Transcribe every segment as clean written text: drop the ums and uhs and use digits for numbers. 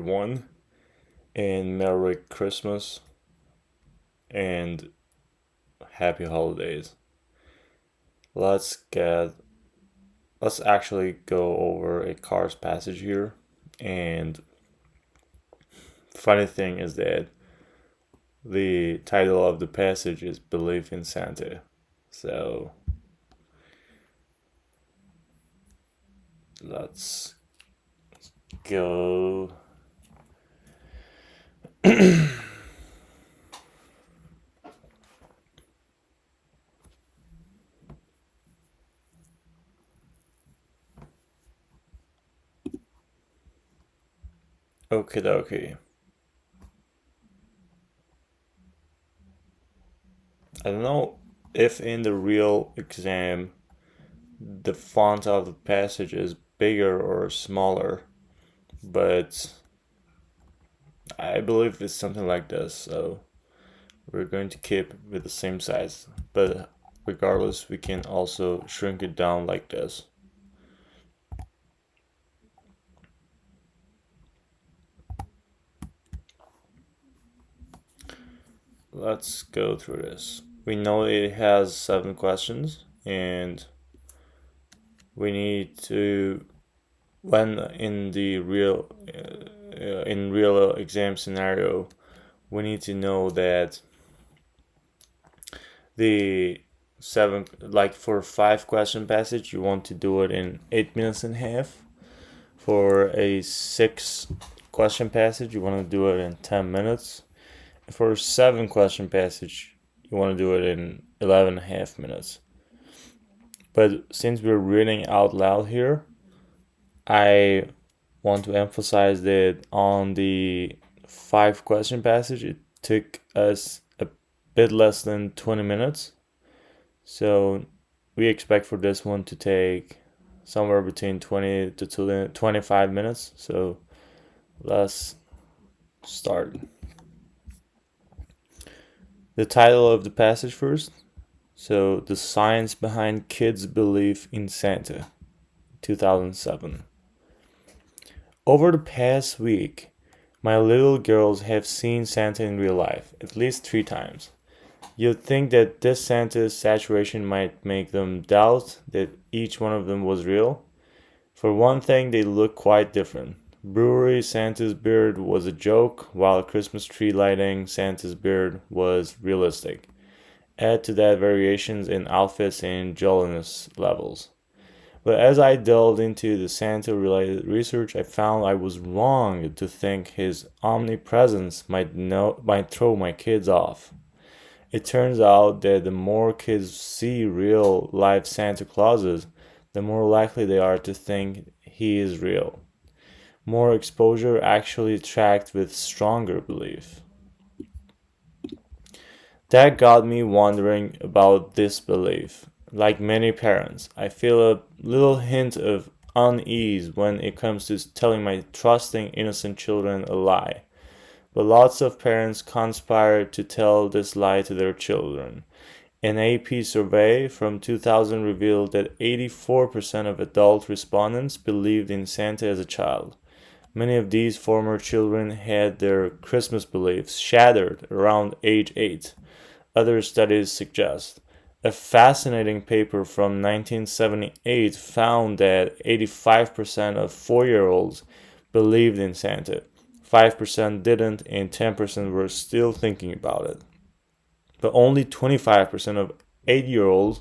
everyone, and Merry Christmas and Happy Holidays. Let's get let's actually go over a car's passage here. And funny thing is that the title of the passage is Belief in Santa. So let's go. Okie dokie. I don't know if in the real exam the font of the passage is bigger or smaller, but I believe it's something like this, so we're going to keep with the same size. But regardless, we can also shrink it down like this. Let's go through this. We know it has 7 questions, and we need to, when in the real exam scenario, we need to know that the 7, like for 5 question passage, you want to do it in 8 minutes and a half. For a 6 question passage, you want to do it in 10 minutes. For a 7 question passage, you want to do it in 11 and a half minutes. But since we're reading out loud here, I want to emphasize that on the 5 question passage, it took us a bit less than 20 minutes. So we expect for this one to take somewhere between 20 to 25 minutes. So let's start. The title of the passage first. So, The Science Behind Kids' Belief in Santa, 2007. Over the past week, my little girls have seen Santa in real life, at least 3 times. You'd think that this Santa's saturation might make them doubt that each one of them was real. For one thing, they look quite different. Brewery Santa's beard was a joke, while Christmas tree lighting Santa's beard was realistic. Add to that variations in outfits and jolliness levels. But as I delved into the Santa-related research, I found I was wrong to think his omnipresence might throw my kids off. It turns out that the more kids see real life Santa Clauses, the more likely they are to think he is real. More exposure actually tracked with stronger belief. That got me wondering about disbelief. Like many parents, I feel a little hint of unease when it comes to telling my trusting innocent children a lie. But lots of parents conspire to tell this lie to their children. An AP survey from 2000 revealed that 84% of adult respondents believed in Santa as a child. Many of these former children had their Christmas beliefs shattered around age 8. Other studies suggest. A fascinating paper from 1978 found that 85% of 4-year-olds believed in Santa, 5% didn't, and 10% were still thinking about it. But only 25% of 8-year-olds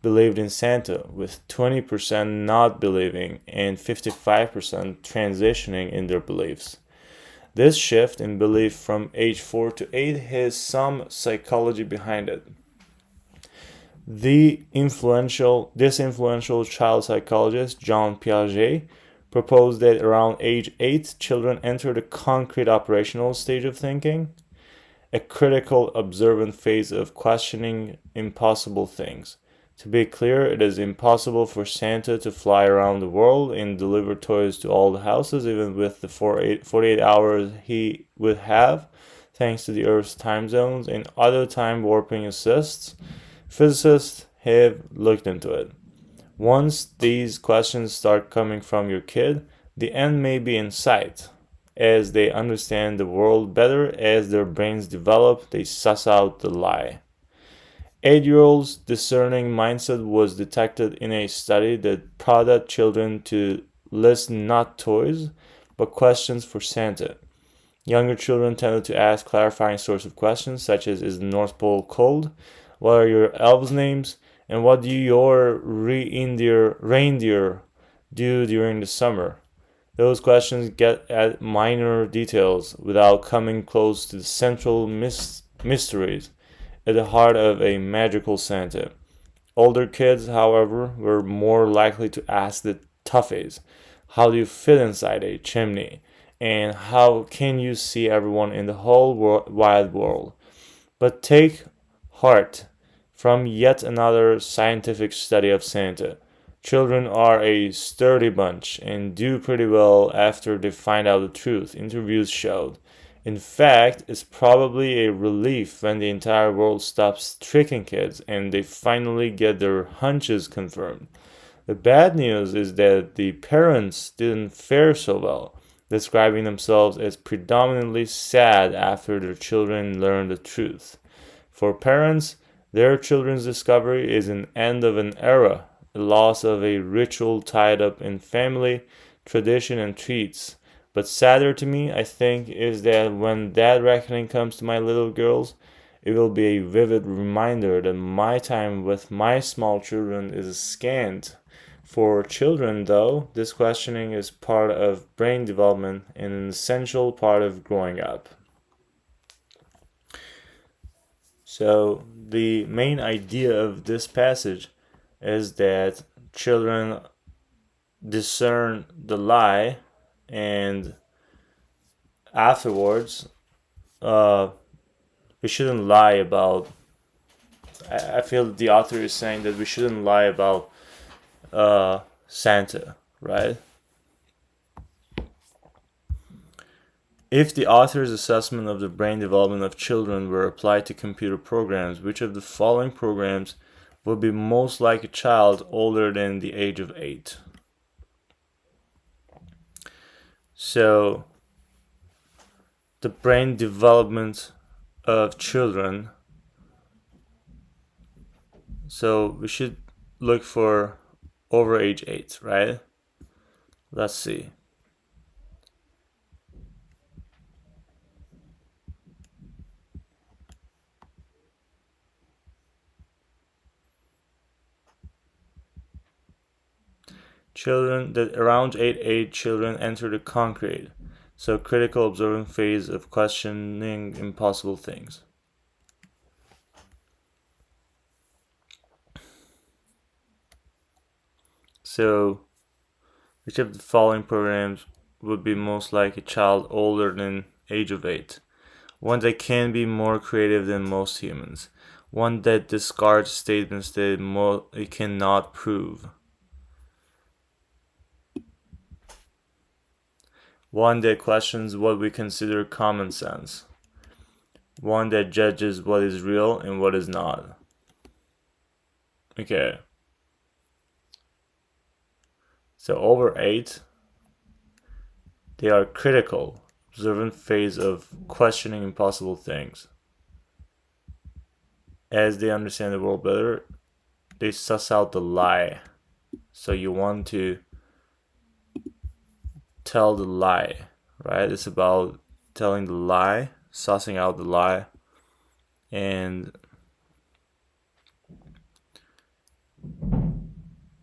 believed in Santa, with 20% not believing and 55% transitioning in their beliefs. This shift in belief from age 4 to 8 has some psychology behind it. This influential child psychologist, Jean Piaget, proposed that around age 8, children enter the concrete operational stage of thinking, a critical observant phase of questioning impossible things. To be clear, it is impossible for Santa to fly around the world and deliver toys to all the houses, even with the 48 hours he would have, thanks to the Earth's time zones and other time warping assists. Physicists have looked into it. Once these questions start coming from your kid, the end may be in sight. as they understand the world better, as their brains develop, they suss out the lie. 8-year-olds' discerning mindset was detected in a study that prodded children to list not toys, but questions for Santa. Younger children tended to ask clarifying sorts of questions, such as: is the North Pole cold? What are your elves' names? And what do your reindeer do during the summer? Those questions get at minor details without coming close to the central mysteries at the heart of a magical Santa. Older kids, however, were more likely to ask the toughies: how do you fit inside a chimney? And how can you see everyone in the whole wide world? But take heart from yet another scientific study of Santa. Children are a sturdy bunch and do pretty well after they find out the truth, interviews showed. In fact, it's probably a relief when the entire world stops tricking kids and they finally get their hunches confirmed. The bad news is that the parents didn't fare so well, describing themselves as predominantly sad after their children learned the truth. For parents, their children's discovery is an end of an era, the loss of a ritual tied up in family, tradition, and treats. But sadder to me, I think, is that when that reckoning comes to my little girls, it will be a vivid reminder that my time with my small children is scant. For children, though, this questioning is part of brain development and an essential part of growing up. So, the main idea of this passage is that children discern the lie, and afterwards, we shouldn't lie about. I feel that the author is saying that we shouldn't lie about Santa, right? If the author's assessment of the brain development of children were applied to computer programs, which of the following programs would be most like a child older than the age of 8? So, the brain development of children. So, we should look for over age 8, right? Let's see. Children that around age 8 children enter the concrete, so critical observing phase of questioning impossible things. So, which of the following programs would be most like a child older than age of 8? One that can be more creative than most humans. One that discards statements that it cannot prove. One that questions what we consider common sense. One that judges what is real and what is not. Okay. So over 8, they are critical, observant phase of questioning impossible things. As they understand the world better, they suss out the lie. So you want to tell the lie, right? It's about telling the lie, sussing out the lie, and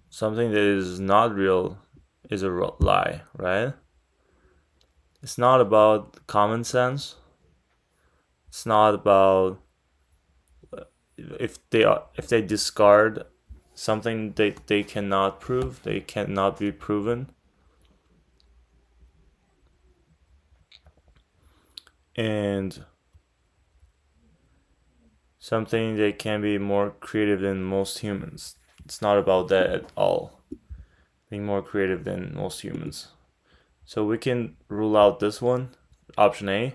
something that is not real is a lie, right? It's not about common sense. It's not about if they discard something that they cannot prove, they cannot be proven. And something that can be more creative than most humans. It's not about that at all. Being more creative than most humans. So we can rule out this one, option A.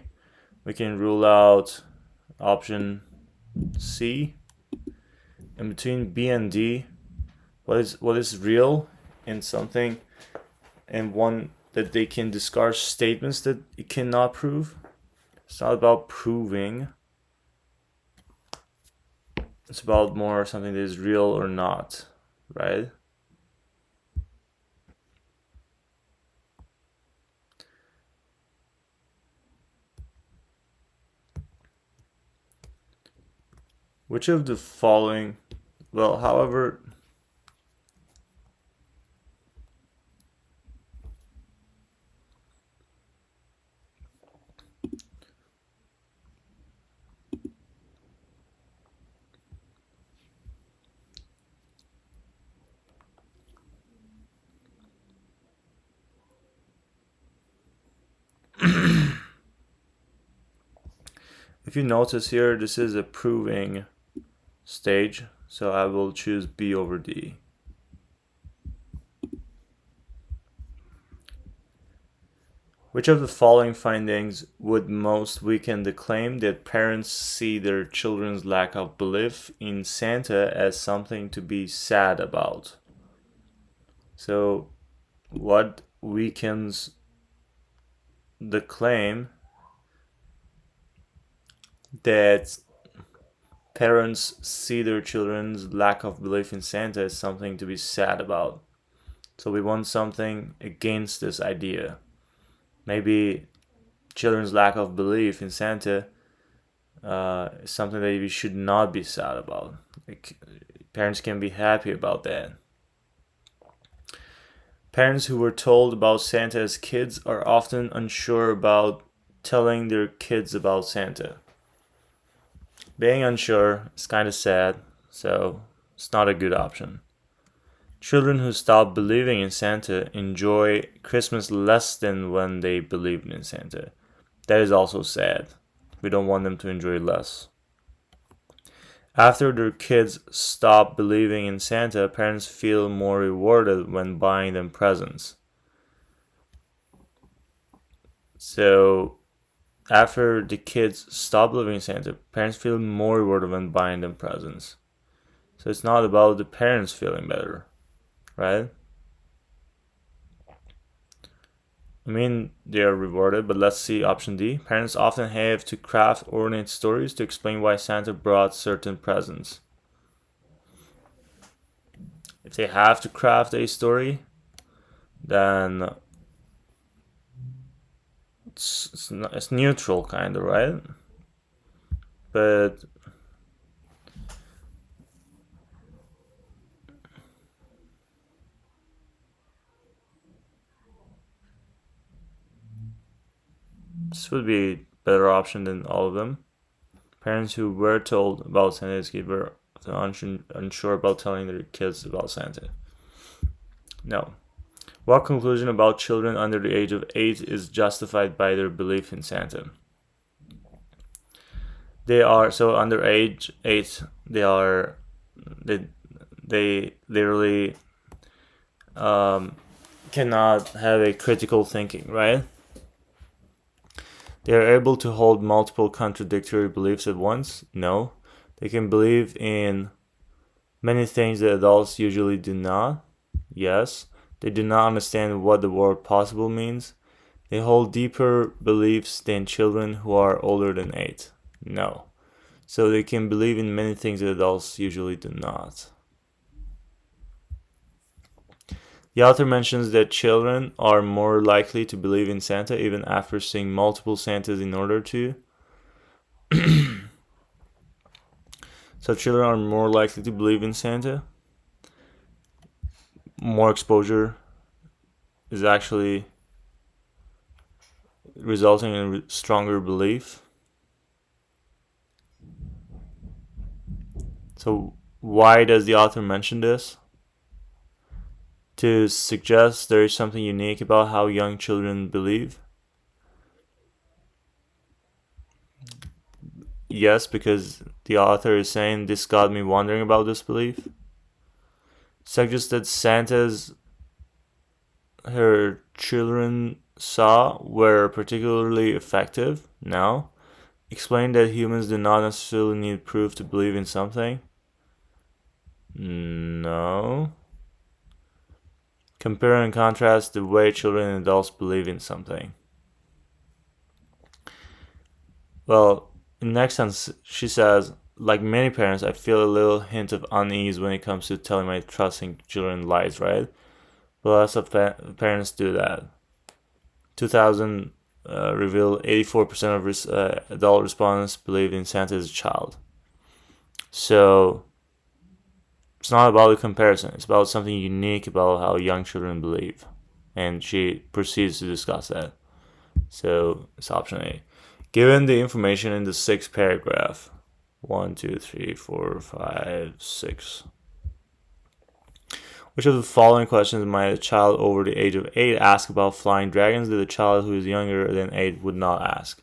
We can rule out option C. And between B and D, what is real in something, and one that they can discard statements that it cannot prove. It's not about proving. It's about more something that is real or not, right? Which of the following, well, however, if you notice here, this is a proving stage, so I will choose B over D. Which of the following findings would most weaken the claim that parents see their children's lack of belief in Santa as something to be sad about? So, what weakens the claim that parents see their children's lack of belief in Santa as something to be sad about? So, we want something against this idea. Maybe children's lack of belief in Santa is something that we should not be sad about. Like, parents can be happy about that. Parents who were told about Santa as kids are often unsure about telling their kids about Santa. Being unsure is kind of sad, so it's not a good option. Children who stop believing in Santa enjoy Christmas less than when they believed in Santa. That is also sad. We don't want them to enjoy less. After their kids stop believing in Santa, parents feel more rewarded when buying them presents. So, after the kids stop believing in Santa, parents feel more rewarded when buying them presents. So, it's not about the parents feeling better, right? I mean, they are rewarded, but let's see option D. Parents often have to craft ornate stories to explain why Santa brought certain presents. If they have to craft a story, then it's neutral, kind of, right? But this would be a better option than all of them. Parents who were told about Santa's gift were unsure about telling their kids about Santa. No. What conclusion about children under the age of 8 is justified by their belief in Santa? They are, so under age 8, they literally cannot have a critical thinking, right? They are able to hold multiple contradictory beliefs at once? No. They can believe in many things that adults usually do not? Yes. They do not understand what the word possible means? They hold deeper beliefs than children who are older than 8? No. So they can believe in many things that adults usually do not. The author mentions that children are more likely to believe in Santa even after seeing multiple Santas in order to. So children are more likely to believe in Santa. More exposure is actually resulting in stronger belief. So why does the author mention this? To suggest there is something unique about how young children believe? Yes, because the author is saying this got me wondering about this belief. Suggests that Santas her children saw were particularly effective? No. Explain that humans do not necessarily need proof to believe in something? No. Compare and contrast the way children and adults believe in something. Well, in the next sentence, she says, like many parents, I feel a little hint of unease when it comes to telling my trusting children lies, right? But lots of parents do that. 2000 revealed 84% of adult respondents believed in Santa as a child. So it's not about the comparison. It's about something unique about how young children believe. And she proceeds to discuss that. So it's option A. Given the information in the sixth paragraph, 1, 2, 3, 4, 5, 6. Which of the following questions might a child over the age of 8 ask about flying dragons that a child who is younger than 8 would not ask?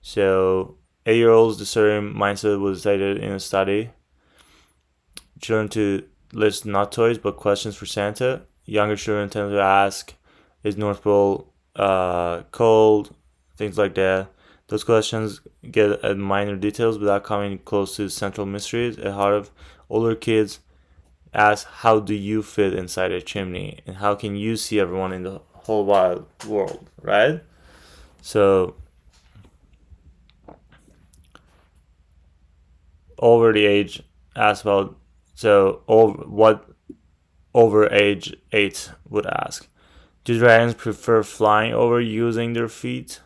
So, 8-year-olds, the certain mindset was cited in a study. Children to list not toys but questions for Santa. Younger children tend to ask, is North Pole cold? Things like that. Those questions get at minor details without coming close to central mysteries. At heart of older kids ask, how do you fit inside a chimney? And how can you see everyone in the whole wide world, right? So, over the age, ask about, what over age 8 would ask. Do dragons prefer flying over using their feet?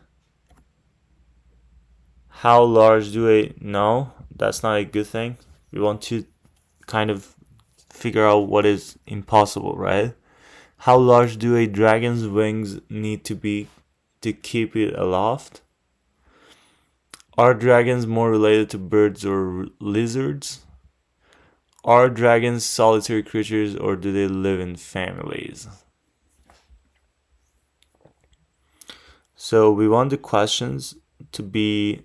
How large do they know? That's not a good thing. We want to kind of figure out what is impossible, right? How large do a dragon's wings need to be to keep it aloft? Are dragons more related to birds or lizards? Are dragons solitary creatures or do they live in families? So we want the questions to be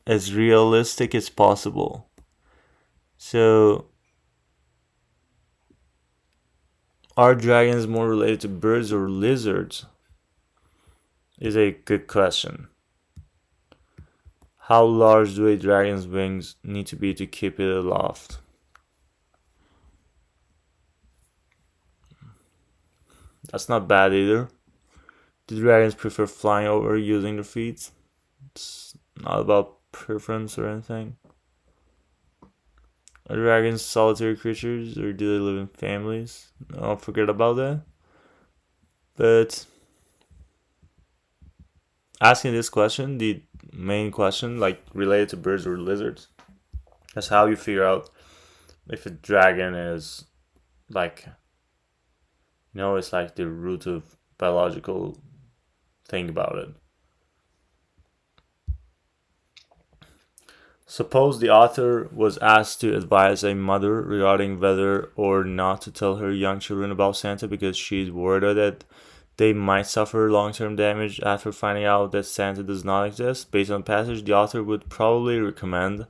as realistic as possible. So, are dragons more related to birds or lizards? Is a good question. How large do a dragon's wings need to be to keep it aloft? That's not bad either. Do dragons prefer flying over using their feet? It's not about preference or anything. Are dragons solitary creatures or do they live in families? Don't forget about that. But asking this question, the main question, like related to birds or lizards, that's how you figure out if a dragon is like, it's like the root of biological thing about it. Suppose the author was asked to advise a mother regarding whether or not to tell her young children about Santa because she's worried that they might suffer long-term damage after finding out that Santa does not exist. Based on the passage, the author would probably recommend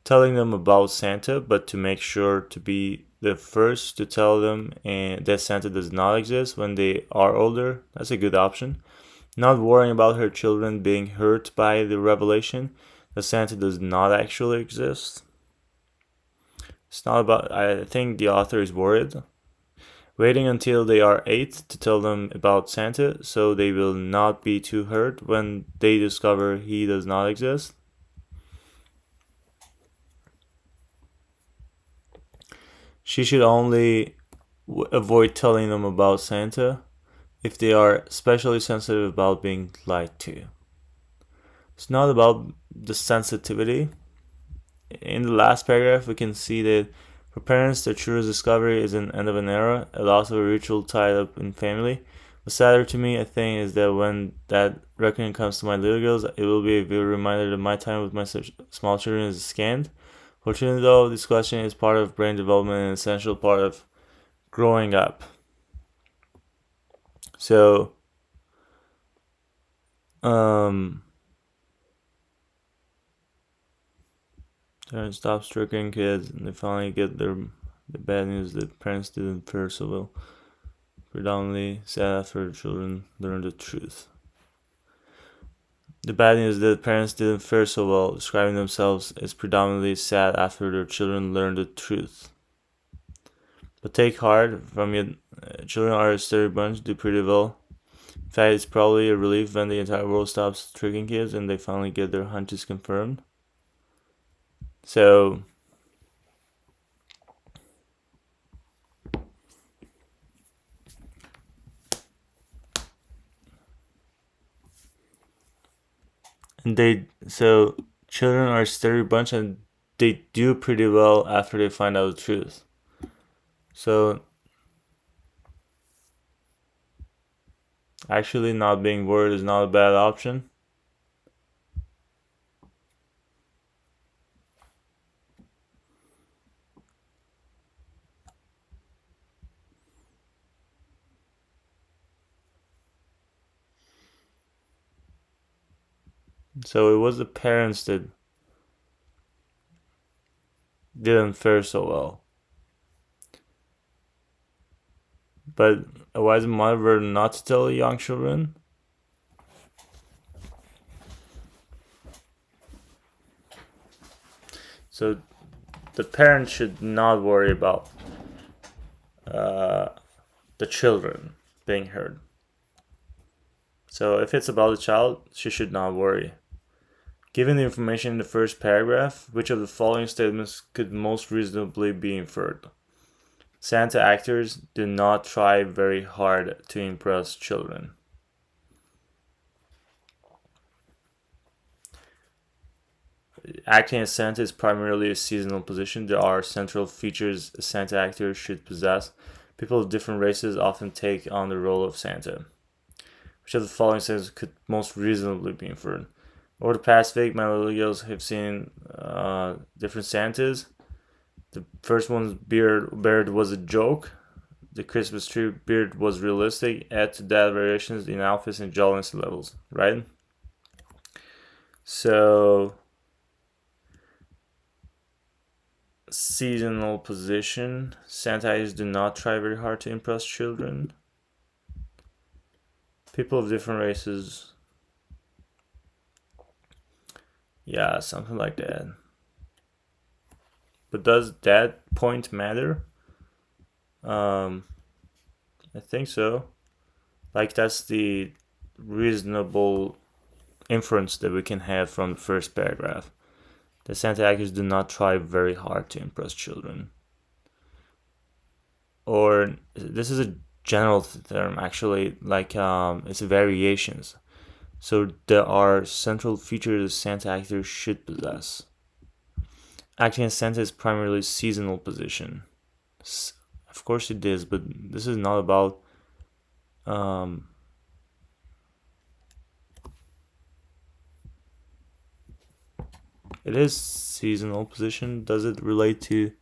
telling them about Santa, but to make sure to be the first to tell them that Santa does not exist when they are older. That's a good option. Not worrying about her children being hurt by the revelation that Santa does not actually exist. It's not about, I think the author is worried. Waiting until they are 8 to tell them about Santa so they will not be too hurt when they discover he does not exist. She should only avoid telling them about Santa if they are especially sensitive about being lied to. It's not about the sensitivity. In the last paragraph, we can see that for parents, their children's discovery is an end of an era, a loss of a ritual tied up in family. What's sadder to me, I think, is that when that reckoning comes to my little girls, it will be a vivid reminder that my time with my small children is scant. Fortunately, though, this question is part of brain development and an essential part of growing up. So, parents stop striking kids, and they finally get the bad news that parents didn't fare so well. Predominantly sad after the children learn the truth. The bad news that parents didn't fare so well, describing themselves as predominantly sad after their children learn the truth. But take heart, from Children are a steady bunch, do pretty well. In fact, it's probably a relief when the entire world stops tricking kids and they finally get their hunches confirmed. So, children are a steady bunch and they do pretty well after they find out the truth. So, actually, not being worried is not a bad option. So, it was the parents that didn't fare so well. But a wise mother not to tell young children. So the parents should not worry about the children being heard. So if it's about the child, she should not worry. Given the information in the first paragraph, which of the following statements could most reasonably be inferred? Santa actors do not try very hard to impress children. Acting as Santa is primarily a seasonal position. There are central features a Santa actor should possess. People of different races often take on the role of Santa. Which of the following statements could most reasonably be inferred? Over the past week, my millennials have seen different Santas. The first one's beard was a joke. The Christmas tree beard was realistic. Add to that variations in outfits and jolliness levels, right? So, seasonal position. Santas do not try very hard to impress children. People of different races. Yeah, something like that. But does that point matter? I think so. Like, that's the reasonable inference that we can have from the first paragraph. The Santa actors do not try very hard to impress children. Or this is a general term, actually, like it's variations. So there are central features a Santa actor should possess. Acting as Santa is primarily seasonal position. Of course it is, but this is not about it is seasonal position. Does it relate to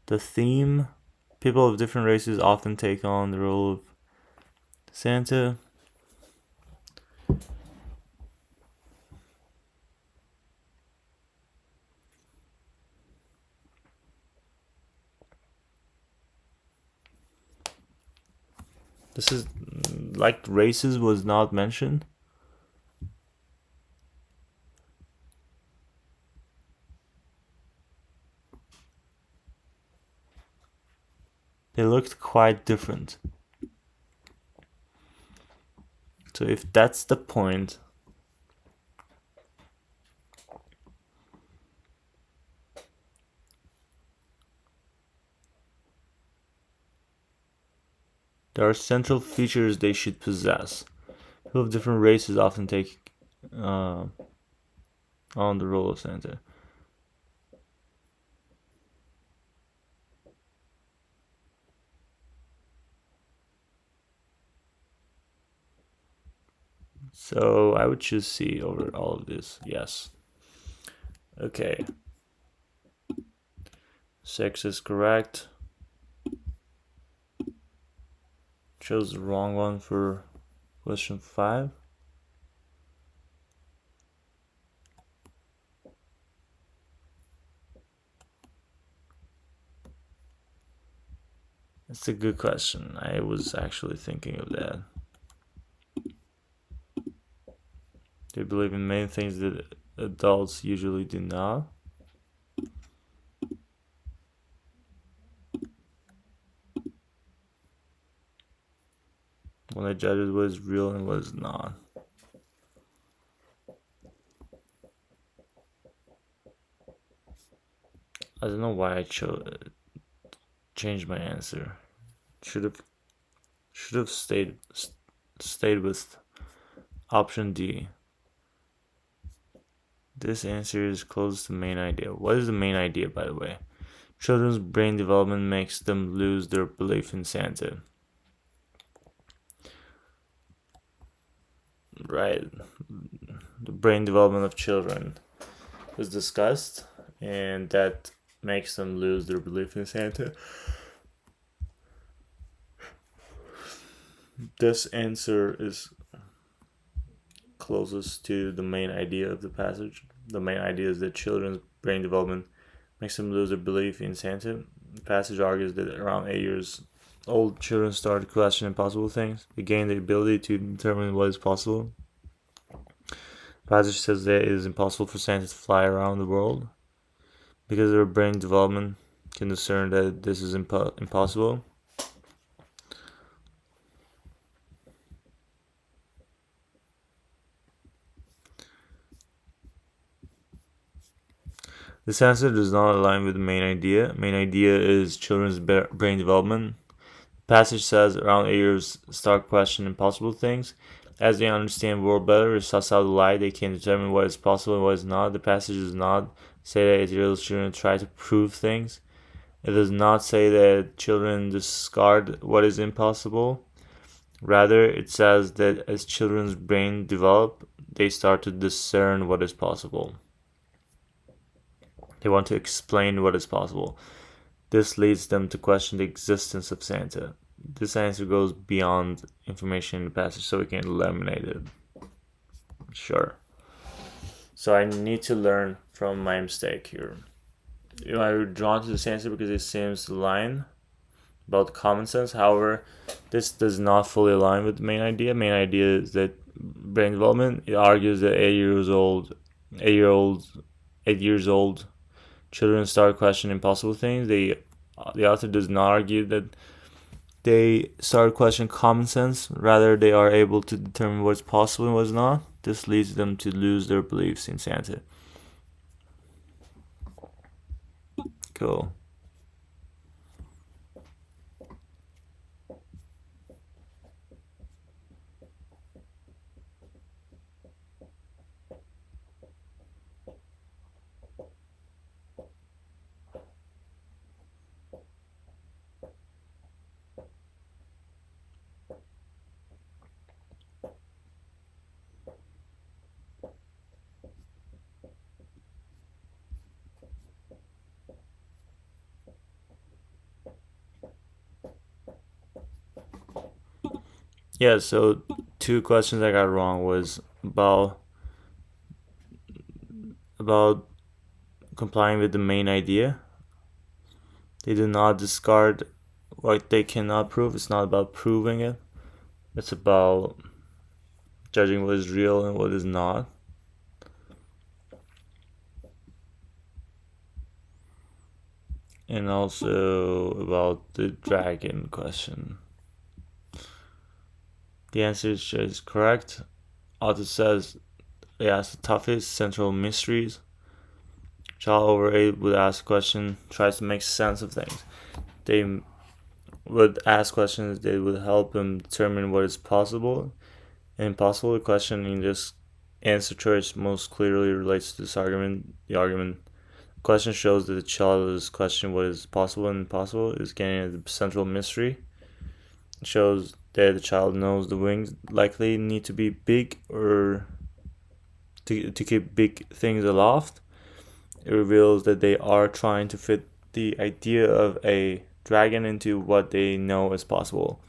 the theme? People of different races often take on the role of Santa. This is like races was not mentioned. They looked quite different. So if that's the point, there are central features they should possess. People of different races often take on the role of Santa. So I would choose C over all of this. Yes. Okay. 6 is correct. Chose the wrong one for question 5. That's a good question. I was actually thinking of that. They believe in many things that adults usually do not. judges what is real and what is not. I don't know why I changed my answer. Should have stayed with option D. This answer is close to the main idea. What is the main idea, by the way? Children's brain development makes them lose their belief in Santa. Right. The brain development of children was discussed, and that makes them lose their belief in Santa. This answer is closest to the main idea of the passage. The main idea is that children's brain development makes them lose their belief in Santa. The passage argues that around 8 years old, children start questioning impossible things. They gain the ability to determine what is possible. The passage says that it is impossible for Santa to fly around the world. Because their brain development can discern that this is impossible. This answer does not align with the main idea. Main idea is children's brain development. The passage says around 8 years start questioning impossible things. As they understand the world better, they suss out the lie, they can determine what is possible and what is not. The passage does not say that 8-year-old children try to prove things. It does not say that children discard what is impossible. Rather, it says that as children's brain develop, they start to discern what is possible. They want to explain what is possible. This leads them to question the existence of Santa. This answer goes beyond information in the passage, so we can eliminate it. Sure. So I need to learn from my mistake here. I was drawn to this answer because it seems to align about common sense. However, this does not fully align with the main idea. Main idea is that brain development. It argues that 8 years old children start questioning impossible things. The author does not argue that they start questioning common sense. Rather, they are able to determine what's possible and what's not. This leads them to lose their beliefs in Santa. Cool. Yeah, so 2 questions I got wrong was about complying with the main idea. They do not discard what they cannot prove. It's not about proving it. It's about judging what is real and what is not. And also about the dragon question. The answer is correct. Author says they ask the toughest central mysteries. Child over 8 would ask a question, tries to make sense of things. They would ask questions that would help them determine what is possible and impossible. The question in this answer choice most clearly relates to this argument. The question shows that the child is questioning what is possible and impossible, is getting at the central mystery. It shows that the child knows the wings likely need to be big or to keep big things aloft. It reveals that they are trying to fit the idea of a dragon into what they know is possible.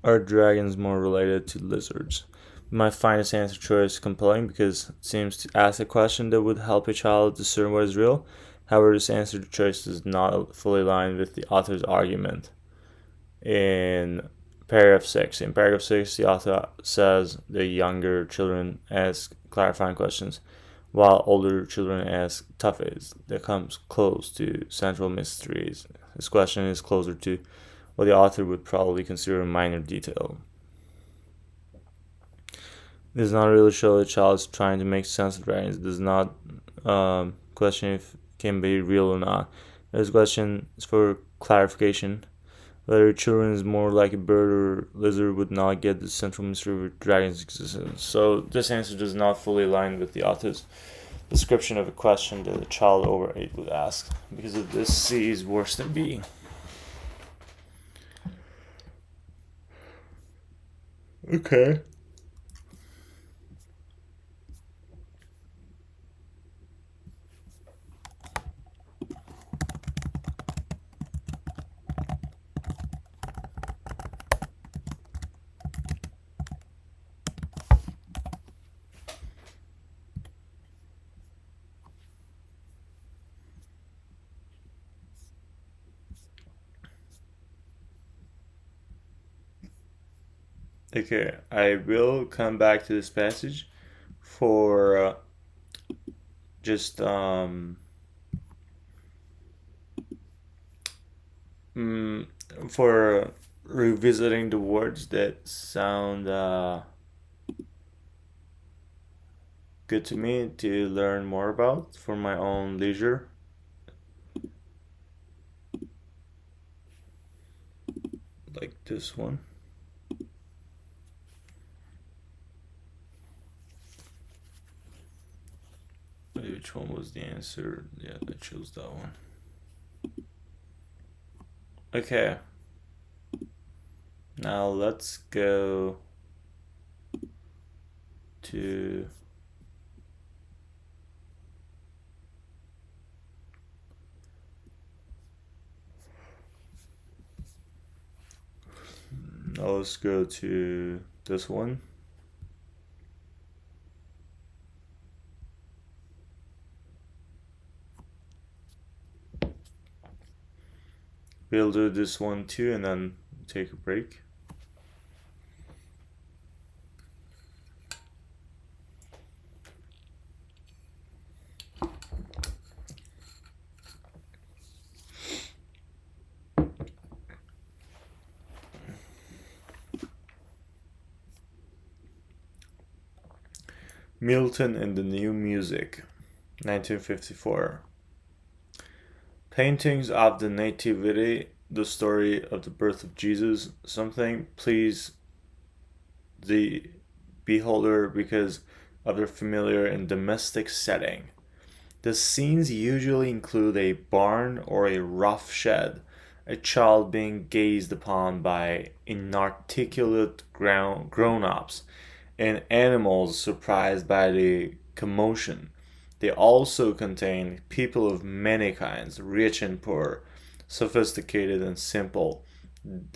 Are dragons more related to lizards? You might find this answer choice compelling because it seems to ask a question that would help a child discern what is real. However, this answer choice does not fully align with the author's argument. In paragraph 6, the author says the younger children ask clarifying questions. while older children ask toughies that comes close to central mysteries. This question is closer to what the author would probably consider a minor detail. It does not really show a child is trying to make sense of dragons. It does not question if it can be real or not. This question is for clarification. Whether children is more like a bird or lizard would not get the central mystery of dragon's existence. So this answer does not fully align with the author's description of a question that a child over 8 would ask. Because of this, C is worse than B. Okay. Okay, I will come back to this passage for just mm, for revisiting the words that sound good to me to learn more about for my own leisure. Like this one. Which one was the answer? Yeah, I chose that one. Okay. Now let's go to let's go to this one. We'll do this one too and then take a break. Milton and the New Music, 1954. Paintings of the Nativity, the story of the birth of Jesus, something please the beholder because of their familiar and domestic setting. The scenes usually include a barn or a rough shed, a child being gazed upon by inarticulate grown ups, and animals surprised by the commotion. They also contain people of many kinds, rich and poor, sophisticated and simple.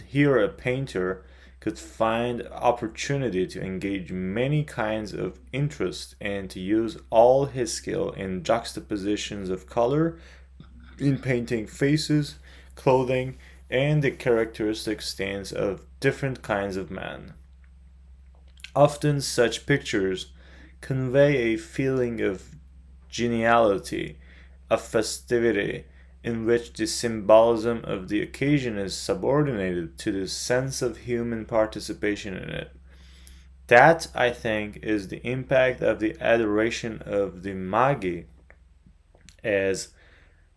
Here, a painter could find opportunity to engage many kinds of interest and to use all his skill in juxtapositions of color, in painting faces, clothing, and the characteristic stance of different kinds of men. Often such pictures convey a feeling of geniality, of festivity, in which the symbolism of the occasion is subordinated to the sense of human participation in it. That, I think, is the impact of the adoration of the Magi, as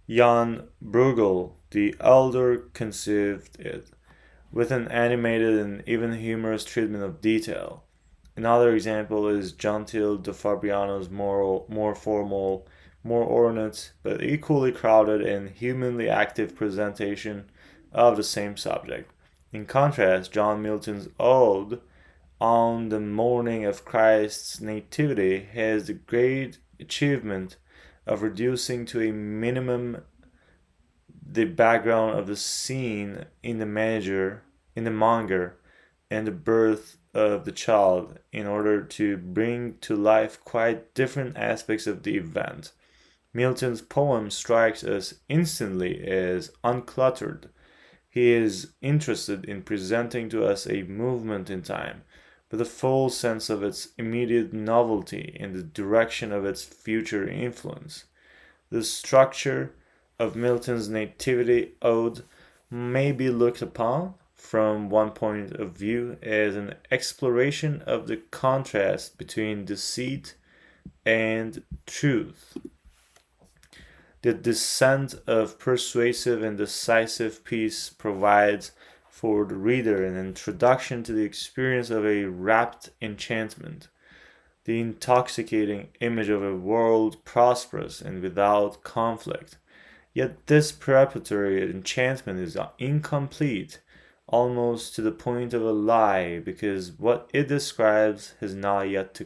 Jan Bruegel the elder conceived it, with an animated and even humorous treatment of detail. Another example is Gentile da Fabriano's more formal, more ornate, but equally crowded and humanly active presentation of the same subject. In contrast, John Milton's Ode on the morning of Christ's nativity has the great achievement of reducing to a minimum the background of the scene in the manger, and the birth of the child in order to bring to life quite different aspects of the event. Milton's poem strikes us instantly as uncluttered. He is interested in presenting to us a movement in time, but the full sense of its immediate novelty and the direction of its future influence. The structure of Milton's Nativity Ode may be looked upon, from one point of view, as an exploration of the contrast between deceit and truth. The descent of persuasive and decisive peace provides for the reader an introduction to the experience of a rapt enchantment, the intoxicating image of a world prosperous and without conflict. Yet this preparatory enchantment is incomplete, almost to the point of a lie, because what it describes has not yet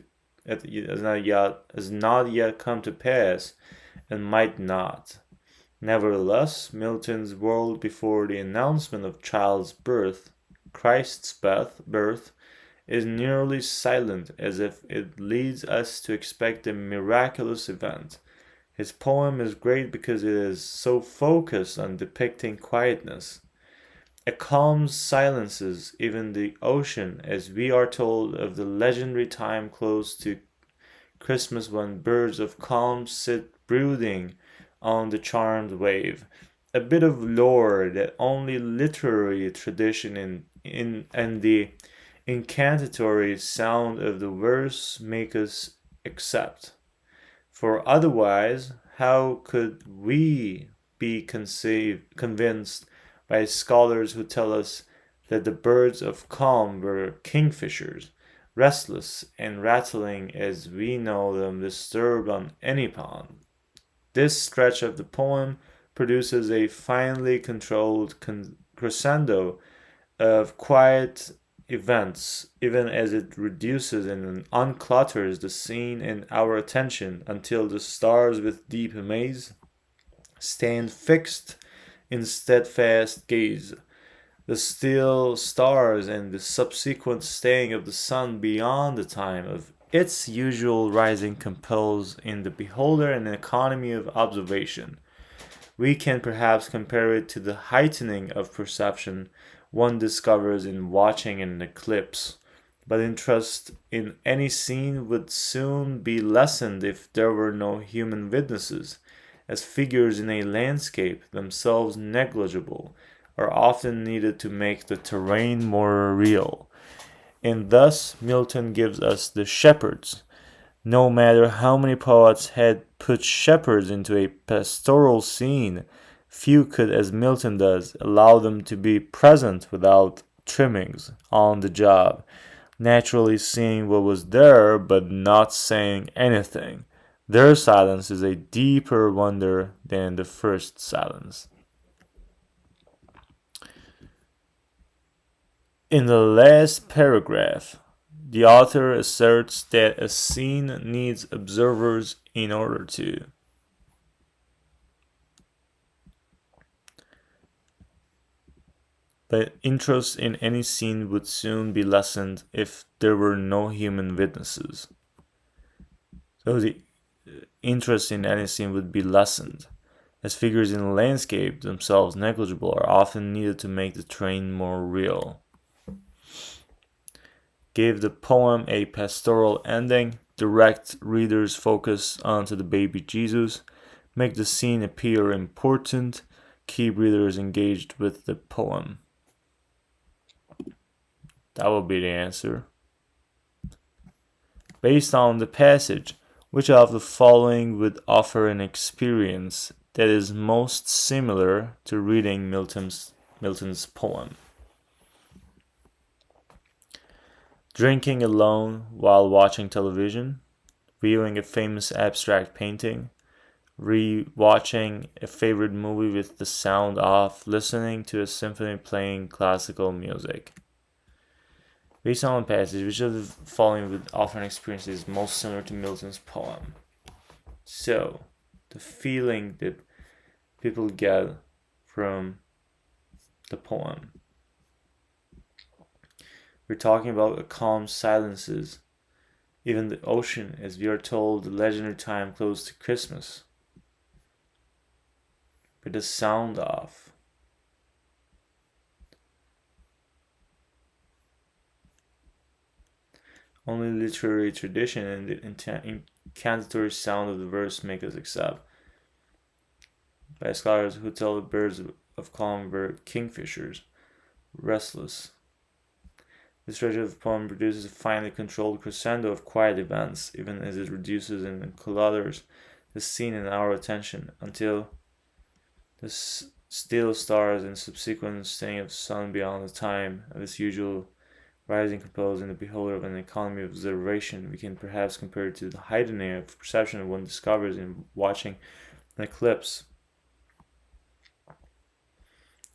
come to pass, and might not. Nevertheless, Milton's world before the announcement of child's birth, Christ's birth, is nearly silent, as if it leads us to expect a miraculous event. His poem is great because it is so focused on depicting quietness. A calm silences even the ocean, as we are told of the legendary time close to Christmas when birds of calm sit brooding on the charmed wave. A bit of lore that only literary tradition and the incantatory sound of the verse make us accept. For otherwise, how could we be convinced by scholars who tell us that the birds of calm were kingfishers, restless and rattling as we know them disturbed on any pond? This stretch of the poem produces a finely controlled crescendo of quiet events, even as it reduces and unclutters the scene and our attention until the stars with deep amaze stand fixed in steadfast gaze. The still stars and the subsequent staying of the sun beyond the time of its usual rising compels in the beholder an economy of observation. We can perhaps compare it to the heightening of perception one discovers in watching an eclipse, but interest in any scene would soon be lessened if there were no human witnesses, as figures in a landscape, themselves negligible, are often needed to make the terrain more real. And thus Milton gives us the shepherds. No matter how many poets had put shepherds into a pastoral scene, few could, as Milton does, allow them to be present without trimmings on the job, naturally seeing what was there but not saying anything. Their silence is a deeper wonder than the first silence. In the last paragraph, the author asserts that a scene needs observers in order to. But interest in any scene would soon be lessened if there were no human witnesses. So the interest in any scene would be lessened, as figures in the landscape, themselves negligible, are often needed to make the terrain more real. Give the poem a pastoral ending, direct readers' focus onto the baby Jesus, make the scene appear important, keep readers engaged with the poem. That will be the answer. Based on the passage, which of the following would offer an experience that is most similar to reading Milton's poem? Drinking alone while watching television, viewing a famous abstract painting, re-watching a favorite movie with the sound off, listening to a symphony playing classical music. Based on the passage, which of the following would offer an experience that is most similar to Milton's poem? So, the feeling that people get from the poem. We're talking about a calm silences, even the ocean, as we are told the legendary time close to Christmas, with the sound off. Only literary tradition and the incantatory sound of the verse make us accept. By scholars who tell the birds of calm were kingfishers, restless. This stretch of the poem produces a finely controlled crescendo of quiet events, even as it reduces and clutters the scene and our attention, until the still stars and subsequent setting of the sun beyond the time of its usual rising compose in the beholder of an economy of observation. We can perhaps compare it to the heightening of perception one discovers in watching an eclipse.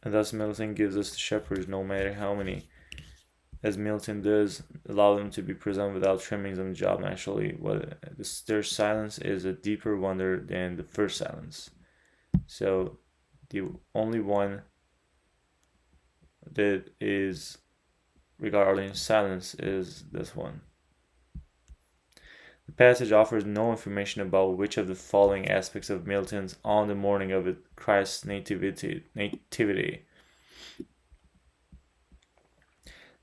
And thus Milton gives us the shepherds, no matter how many, as Milton does, allow them to be present without trimmings on the job naturally. What their silence is a deeper wonder than the first silence. So the only one that is regarding silence is this one. The passage offers no information about which of the following aspects of Milton's On the Morning of Christ's nativity.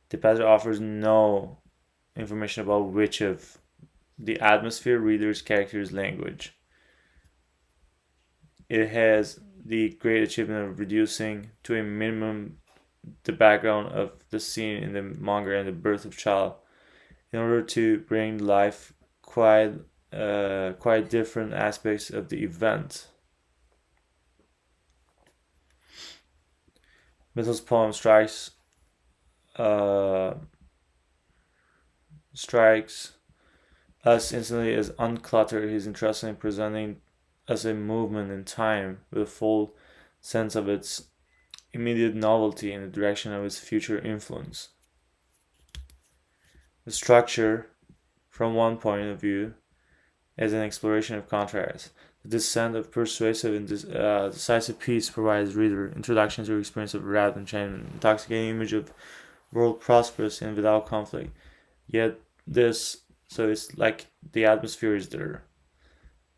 The passage offers no information about which of the atmosphere, readers, characters, language. It has the great achievement of reducing to a minimum the background of the scene in the manga and the birth of child in order to bring life quite different aspects of the event. Milton's poem uh, strikes us instantly as uncluttered. He's interested in presenting us a movement in time with a full sense of its immediate novelty and the direction of its future influence. The structure, from one point of view, is an exploration of contrast. The descent of persuasive and decisive peace provides reader introduction to the experience of wrath and enchantment, intoxicating image of world prosperous and without conflict. Yet so it's like the atmosphere is there.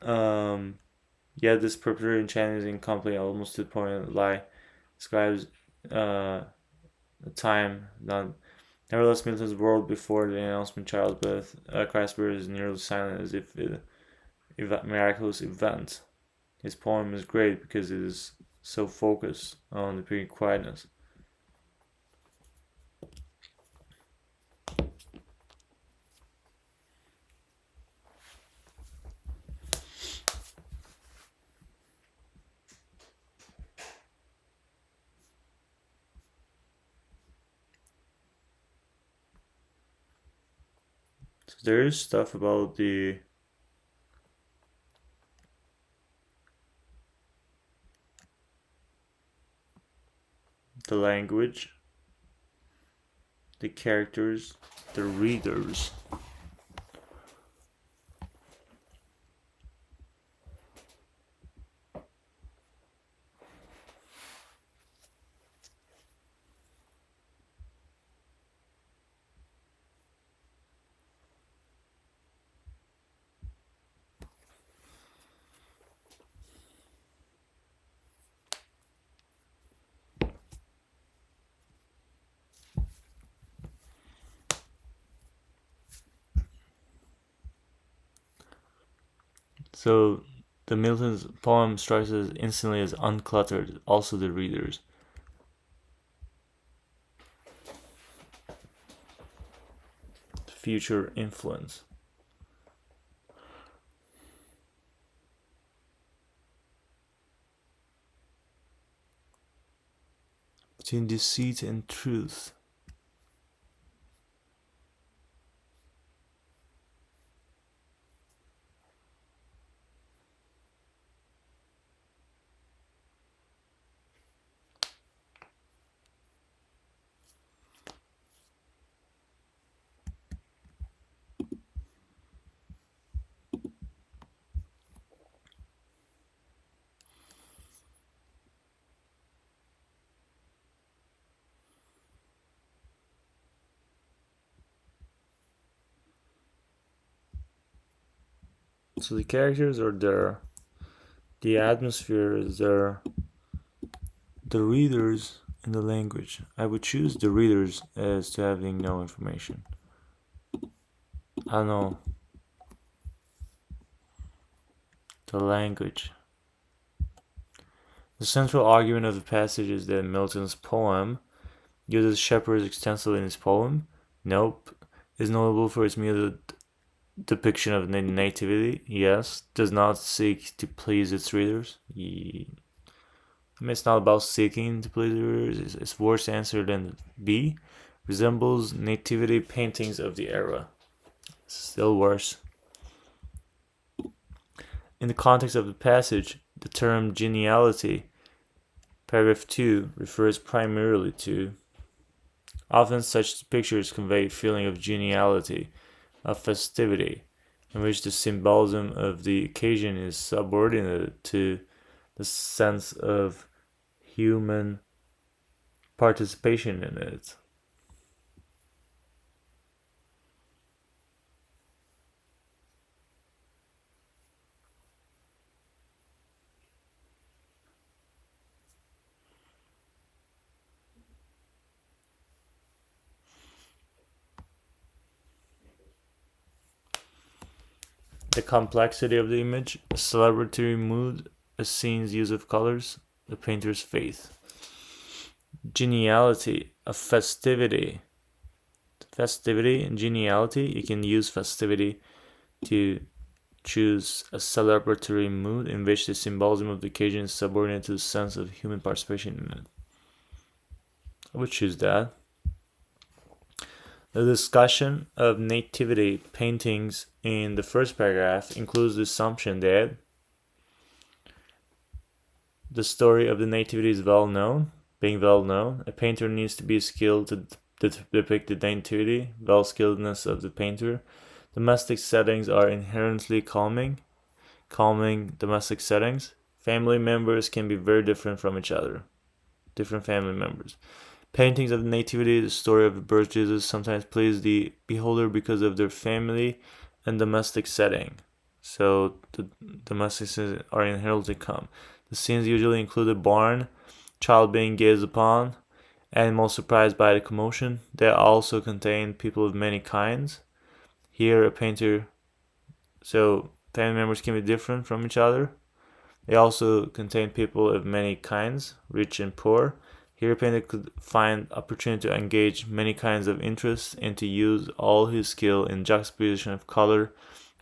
Um, Yet this perpetual enchantment is incomplete, almost to the point of lie describes a time done. Nevertheless, Milton's world before the announcement child's birth, Christ's birth, is nearly silent as if a miraculous event. His poem is great because it is so focused on the period quietness. So there is stuff about the language, the characters, the readers. So the Milton's poem strikes us instantly as uncluttered, also the readers. Future influence. Between deceit and truth. So the characters are there, the atmosphere is there, the readers and the language. I would choose the readers as to having no information. I don't know, the language. The central argument of the passage is that Milton's poem uses shepherds extensively in his poem. Nope. Is notable for its muted depiction of nativity. Yes. Does not seek to please its readers. I mean, it's not about seeking to please the readers. It's worse answer than B. Resembles nativity paintings of the era. Still worse. In the context of the passage, the term geniality, paragraph 2, refers primarily to. Often such pictures convey a feeling of geniality, of festivity, in which the symbolism of the occasion is subordinate to the sense of human participation in it. The complexity of the image, a celebratory mood, a scene's use of colors, the painter's faith. Geniality, a festivity. Festivity and geniality, you can use festivity to choose a celebratory mood in which the symbolism of the occasion is subordinate to the sense of human participation in it. I would choose that. The discussion of nativity paintings in the first paragraph includes the assumption that the story of the nativity is well known. Being well known, a painter needs to be skilled to depict the nativity, well skilledness of the painter. Domestic settings are inherently calming domestic settings. Family members can be very different from each other. Different family members. Paintings of the Nativity, the story of the birth of Jesus, sometimes please the beholder because of their family and domestic setting. So the domestic scenes are inherently calm. The scenes usually include a barn, child being gazed upon, animals surprised by the commotion. They also contain people of many kinds. Here, a painter. So family members can be different from each other. They also contain people of many kinds, rich and poor. Here, a painter could find opportunity to engage many kinds of interests and to use all his skill in juxtaposition of color.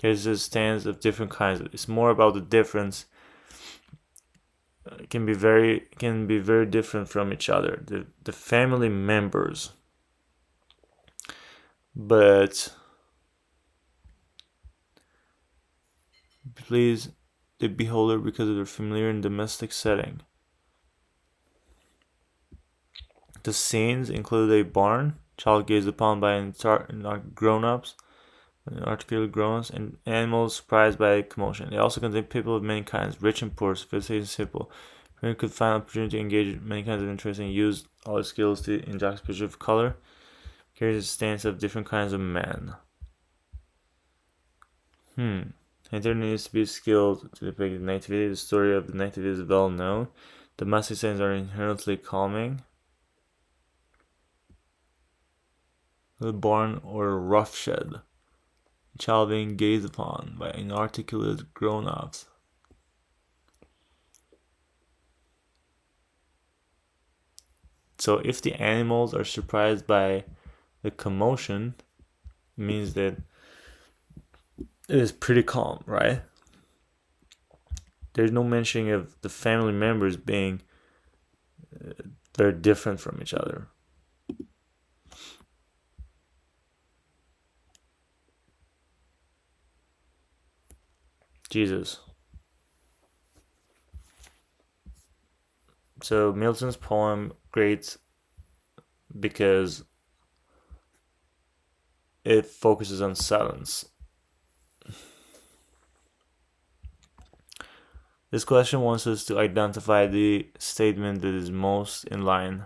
Here's stands of different kinds. It's more about the difference. It can be very different from each other. The family members, but please the beholder because of their familiar and domestic setting. The scenes include a barn, child gazed upon by grown-ups, articulate grown-ups, and animals surprised by commotion. They also contain people of many kinds, rich and poor, sophisticated and simple. Parent could find opportunity to engage many kinds of interest and use all his skills to in juxtaposition of color. Carries a stance of different kinds of men. Painter needs to be skilled to depict the nativity. The story of the nativity is well known. Domestic scenes are inherently calming. The barn or roughshed. A child being gazed upon by inarticulate grown-ups. So if the animals are surprised by the commotion, it means that it is pretty calm, right? There's no mentioning of the family members being very different from each other. Jesus. So Milton's poem great because it focuses on silence. This question wants us to identify the statement that is most in line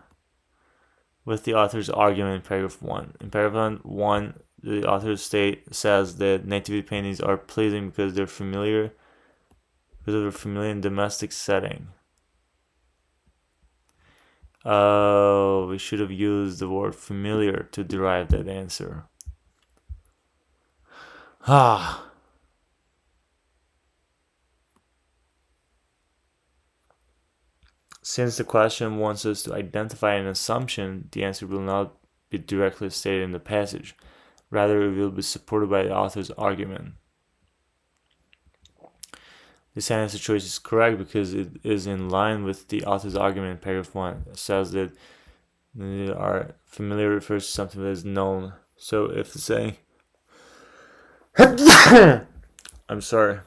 with the author's argument in paragraph 1. In paragraph 1, the author says that nativity paintings are pleasing because they're familiar, because of their familiar and domestic setting. Oh, we should have used the word familiar to derive that answer. Ah. Since the question wants us to identify an assumption, the answer will not be directly stated in the passage. Rather, it will be supported by the author's argument. This answer choice is correct because it is in line with the author's argument in paragraph 1. It says that our familiar refers to something that is known. So if the saying I'm sorry.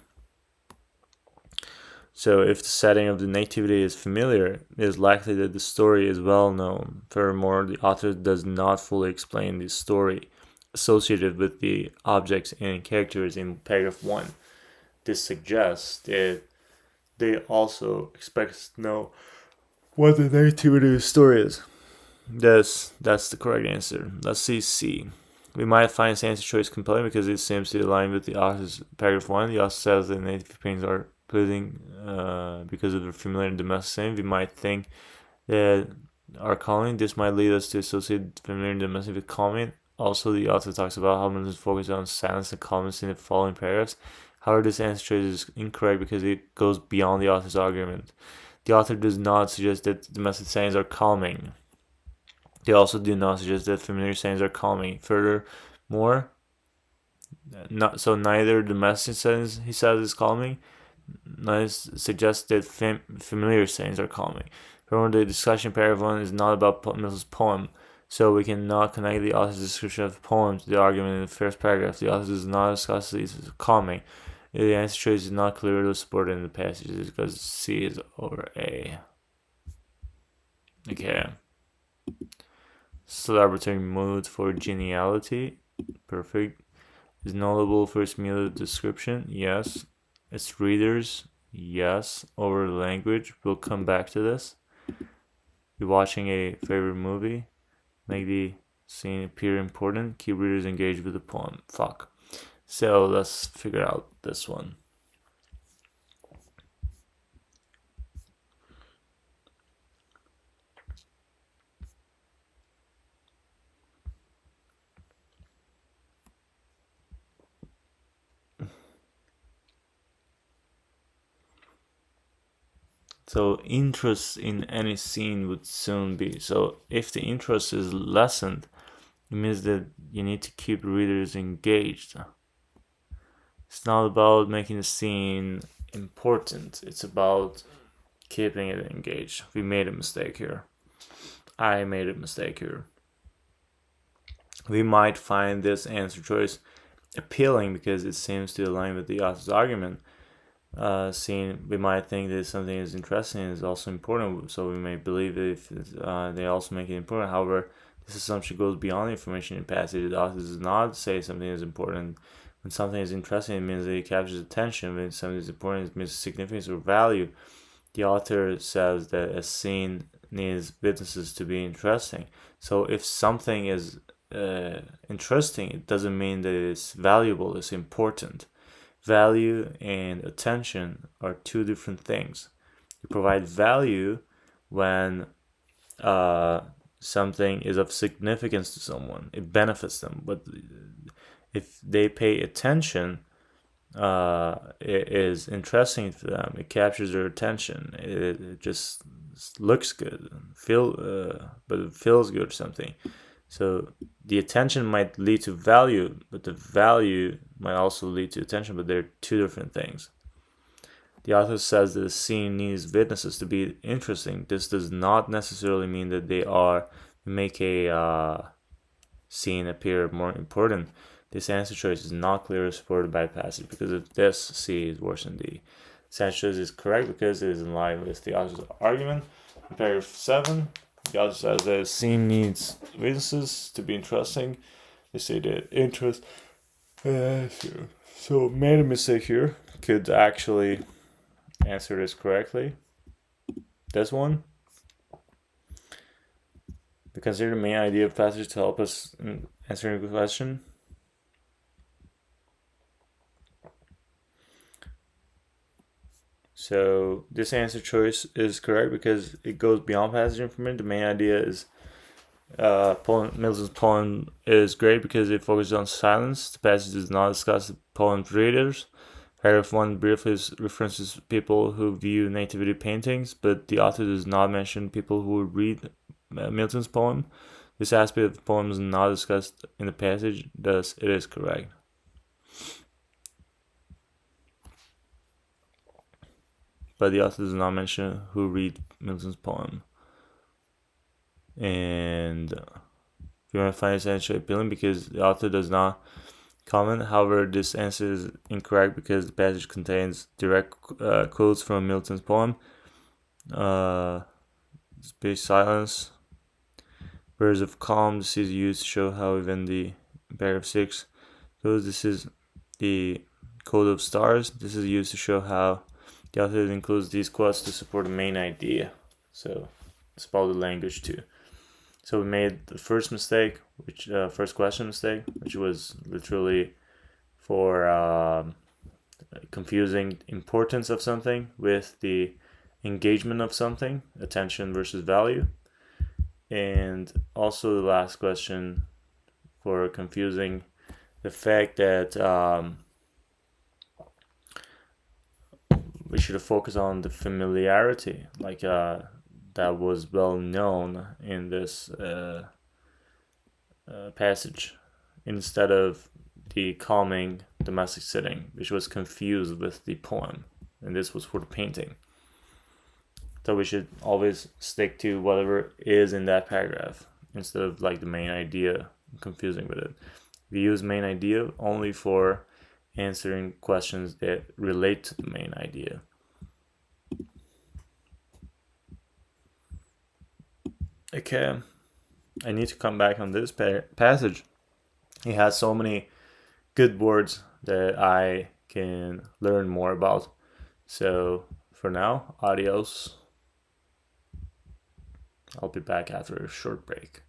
So if the setting of the nativity is familiar, it is likely that the story is well known. Furthermore, the author does not fully explain the story associated with the objects and characters in paragraph 1. This suggests that they also expect us to know what the nativity of the story is. That's the correct answer. Let's see C. We might find this answer choice compelling because it seems to align with the author's paragraph 1. The author says that native paintings are pleasing because of their familiar and domestic setting. We might think that our calming. This might lead us to associate familiar and domestic with calming. Also, the author talks about how much is focused on silence and calmness in the following paragraphs. However, this answer choice is incorrect because it goes beyond the author's argument. The author does not suggest that domestic settings are calming. They also do not suggest that familiar settings are calming. Furthermore, neither domestic settings he says is calming, neither suggests that familiar settings are calming. Furthermore, the discussion paragraph 1 is not about Milton's poem, so we cannot connect the author's description of the poem to the argument in the first paragraph. The author does not discuss these as calming. The answer choice is not clearly supported in the passages because C is over A. Okay. Celebratory mood for geniality. Perfect. Is notable for its muted description. Yes. Its readers. Yes. Over language. We'll come back to this. Be watching a favorite movie. Make the scene appear important. Keep readers engaged with the poem. Fuck. So let's figure out this one. So interest in any scene would soon be. So if the interest is lessened, it means that you need to keep readers engaged. It's not about making the scene important. It's about keeping it engaged. We made a mistake here. I made a mistake here. We might find this answer choice appealing because it seems to align with the author's argument. We might think that something is interesting and is also important, so we may believe that if they also make it important. However, this assumption goes beyond the information in passage. The author does not say something is important. When something is interesting, it means that it captures attention. When something is important, it means significance or value. The author says that a scene needs witnesses to be interesting. So if something is interesting, it doesn't mean that it's valuable, it's important. Value and attention are two different things. You provide value when something is of significance to someone, it benefits them. But if they pay attention, it is interesting to them. It captures their attention. It just looks good, but it feels good or something. So the attention might lead to value, but the value might also lead to attention, but they're two different things. The author says that the scene needs witnesses to be interesting. This does not necessarily mean that they make a scene appear more important. This answer choice is not clearly supported by the passage because of this. C is worse than D. This answer choice is correct because it is in line with the author's argument. In paragraph 7, the author says that a scene needs witnesses to be interesting. They say that interest. So made a mistake here. Could actually answer this correctly. This one. We consider the main idea of passage to help us in answering the question. So this answer choice is correct because it goes beyond passage information. The main idea is Milton's poem is great because it focuses on silence. The passage does not discuss the poem's readers. Paragraph 1 briefly references people who view nativity paintings, but the author does not mention people who read Milton's poem. This aspect of the poem is not discussed in the passage, thus it is correct. But the author does not mention who read Milton's poem. And if you want to find this answer appealing because the author does not comment. However, this answer is incorrect because the passage contains direct quotes from Milton's poem. Space silence. Birds of calm. This is used to show how even the paragraph 6 goes. This is the code of stars. This is used to show how the author includes these quotes to support the main idea. So it's about the language too. So we made the first mistake, first question mistake, which was literally for confusing importance of something with the engagement of something, attention versus value. And also the last question for confusing the fact that we should have focused on the familiarity, like that was well known in this passage, instead of the calming domestic setting, which was confused with the poem, and this was for the painting. So we should always stick to whatever is in that paragraph instead of like the main idea, confusing with it. We use main idea only for answering questions that relate to the main idea. Okay, I need to come back on this passage. It has so many good words that I can learn more about. So for now, adios. I'll be back after a short break.